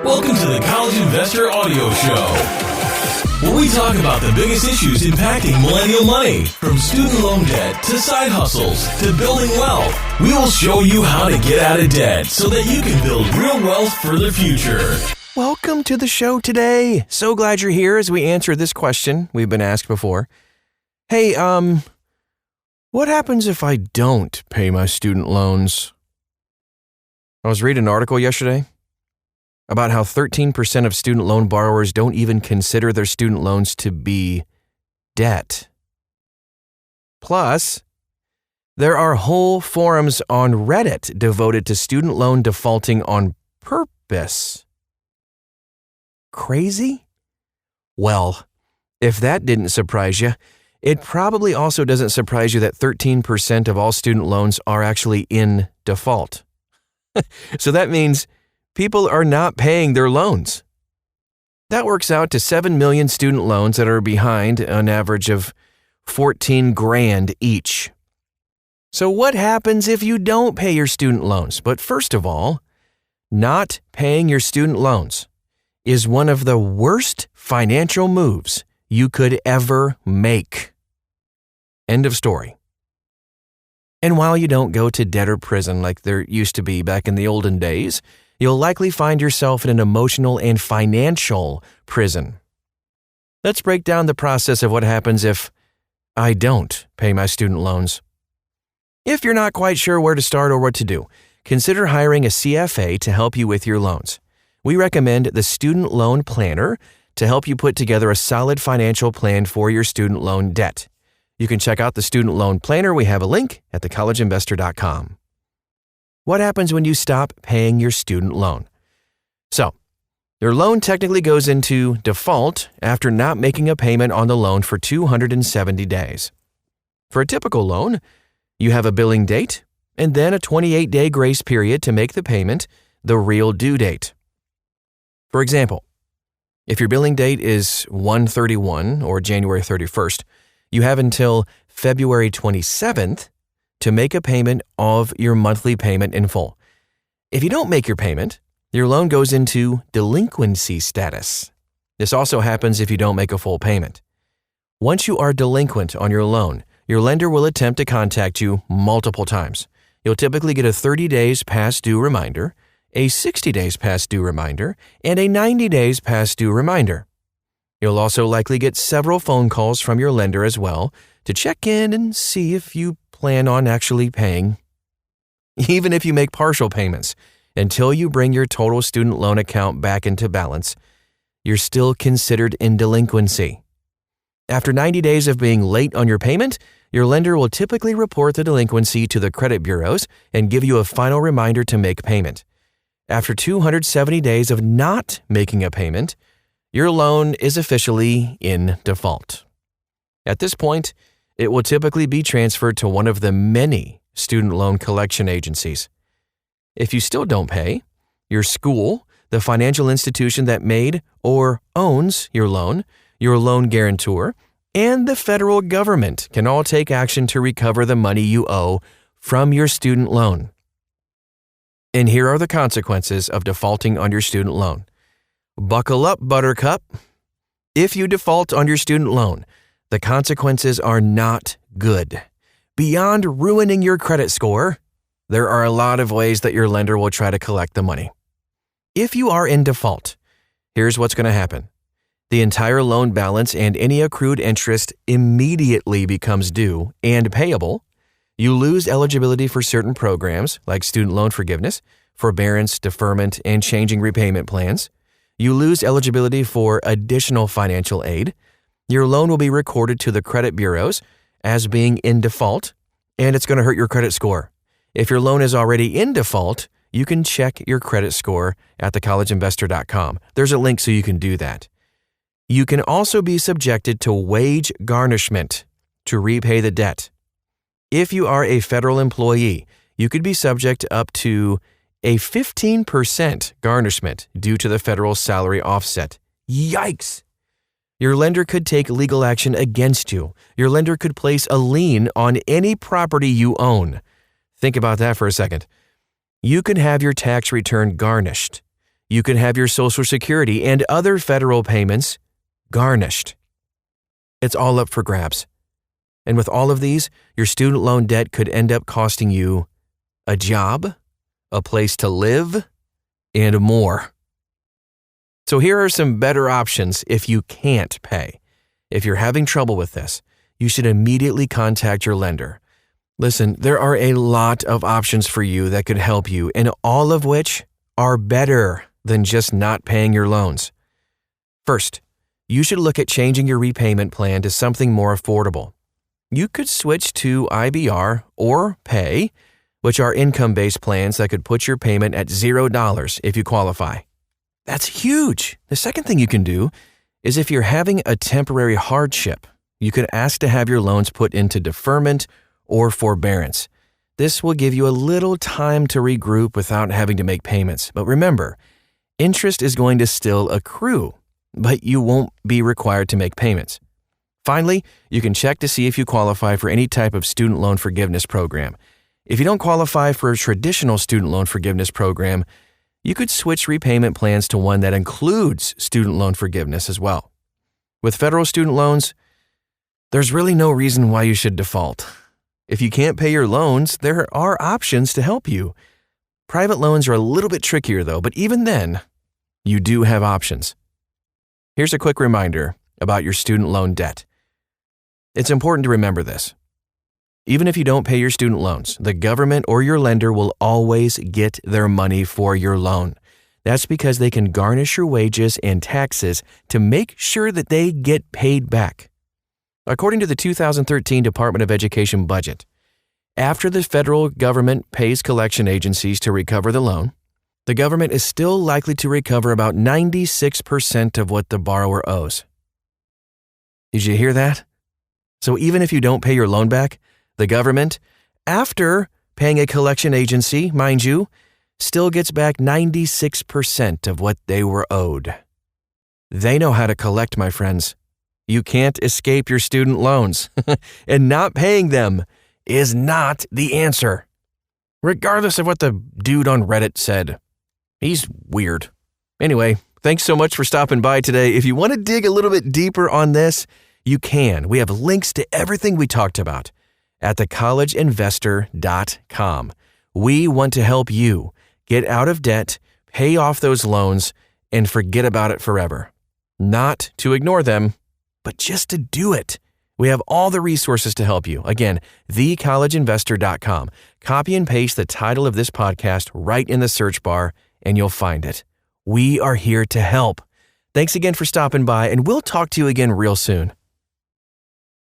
Welcome to the College Investor Audio Show, where we talk about the biggest issues impacting millennial money, from student loan debt to side hustles to building wealth. We will show you how to get out of debt so that you can build real wealth for the future. Welcome to the show today. So glad you're here as we answer this question we've been asked before. Hey, what happens if I don't pay my student loans? I was reading an article yesterday about how 13% of student loan borrowers don't even consider their student loans to be debt. Plus, there are whole forums on Reddit devoted to student loan defaulting on purpose. Crazy? Well, if that didn't surprise you, it probably also doesn't surprise you that 13% of all student loans are actually in default. So that means people are not paying their loans. That works out to 7 million student loans that are behind an average of $14,000 each. So what happens if you don't pay your student loans? But first of all, not paying your student loans is one of the worst financial moves you could ever make. End of story. And while you don't go to debtor prison like there used to be back in the olden days, you'll likely find yourself in an emotional and financial prison. Let's break down the process of what happens if I don't pay my student loans. If you're not quite sure where to start or what to do, consider hiring a CFA to help you with your loans. We recommend the Student Loan Planner to help you put together a solid financial plan for your student loan debt. You can check out the Student Loan Planner. We have a link at thecollegeinvestor.com. What happens when you stop paying your student loan? So, your loan technically goes into default after not making a payment on the loan for 270 days. For a typical loan, you have a billing date and then a 28-day grace period to make the payment, the real due date. For example, if your billing date is 1/31 or January 31st, you have until February 27th to make a payment of your monthly payment in full. If you don't make your payment, your loan goes into delinquency status. This also happens if you don't make a full payment. Once you are delinquent on your loan, your lender will attempt to contact you multiple times. You'll typically get a 30 days past due reminder, a 60 days past due reminder, and a 90 days past due reminder. You'll also likely get several phone calls from your lender as well to check in and see if you plan on actually paying. Even if you make partial payments, until you bring your total student loan account back into balance, you're still considered in delinquency. After 90 days of being late on your payment, your lender will typically report the delinquency to the credit bureaus and give you a final reminder to make payment. After 270 days of not making a payment, your loan is officially in default. At this point, it will typically be transferred to one of the many student loan collection agencies. If you still don't pay, your school, the financial institution that made or owns your loan guarantor, and the federal government can all take action to recover the money you owe from your student loan. And here are the consequences of defaulting on your student loan. Buckle up, Buttercup. If you default on your student loan, the consequences are not good. Beyond ruining your credit score, there are a lot of ways that your lender will try to collect the money. If you are in default, here's what's going to happen. The entire loan balance and any accrued interest immediately becomes due and payable. You lose eligibility for certain programs like student loan forgiveness, forbearance, deferment, and changing repayment plans. You lose eligibility for additional financial aid. Your loan will be recorded to the credit bureaus as being in default, and it's going to hurt your credit score. If your loan is already in default, you can check your credit score at thecollegeinvestor.com. There's a link so you can do that. You can also be subjected to wage garnishment to repay the debt. If you are a federal employee, you could be subject up to a 15% garnishment due to the federal salary offset. Yikes! Your lender could take legal action against you. Your lender could place a lien on any property you own. Think about that for a second. You could have your tax return garnished. you could have your Social Security and other federal payments garnished. It's all up for grabs. And with all of these, your student loan debt could end up costing you a job, a place to live, and more. So here are some better options if you can't pay. If you're having trouble with this, you should immediately contact your lender. Listen, there are a lot of options for you that could help you, and all of which are better than just not paying your loans. First, you should look at changing your repayment plan to something more affordable. You could switch to IBR or Pay, which are income-based plans that could put your payment at $0 if you qualify. That's huge. The second thing you can do is if you're having a temporary hardship, you could ask to have your loans put into deferment or forbearance. This will give you a little time to regroup without having to make payments. But remember, interest is going to still accrue, but you won't be required to make payments. Finally, you can check to see if you qualify for any type of student loan forgiveness program. If you don't qualify for a traditional student loan forgiveness program, you could switch repayment plans to one that includes student loan forgiveness as well. With federal student loans, there's really no reason why you should default. If you can't pay your loans, there are options to help you. Private loans are a little bit trickier though, but even then, you do have options. Here's a quick reminder about your student loan debt. It's important to remember this. Even if you don't pay your student loans, the government or your lender will always get their money for your loan. That's because they can garnish your wages and taxes to make sure that they get paid back. According to the 2013 Department of Education budget, after the federal government pays collection agencies to recover the loan, the government is still likely to recover about 96% of what the borrower owes. Did you hear that? So even if you don't pay your loan back, the government, after paying a collection agency, mind you, still gets back 96% of what they were owed. They know how to collect, my friends. You can't escape your student loans, and not paying them is not the answer. Regardless of what the dude on Reddit said. He's weird. Anyway, thanks so much for stopping by today. If you want to dig a little bit deeper on this, you can. We have links to everything we talked about at thecollegeinvestor.com. We want to help you get out of debt, pay off those loans, and forget about it forever. Not to ignore them, but just to do it. We have all the resources to help you. Again, thecollegeinvestor.com. Copy and paste the title of this podcast right in the search bar, and you'll find it. We are here to help. Thanks again for stopping by, and we'll talk to you again real soon.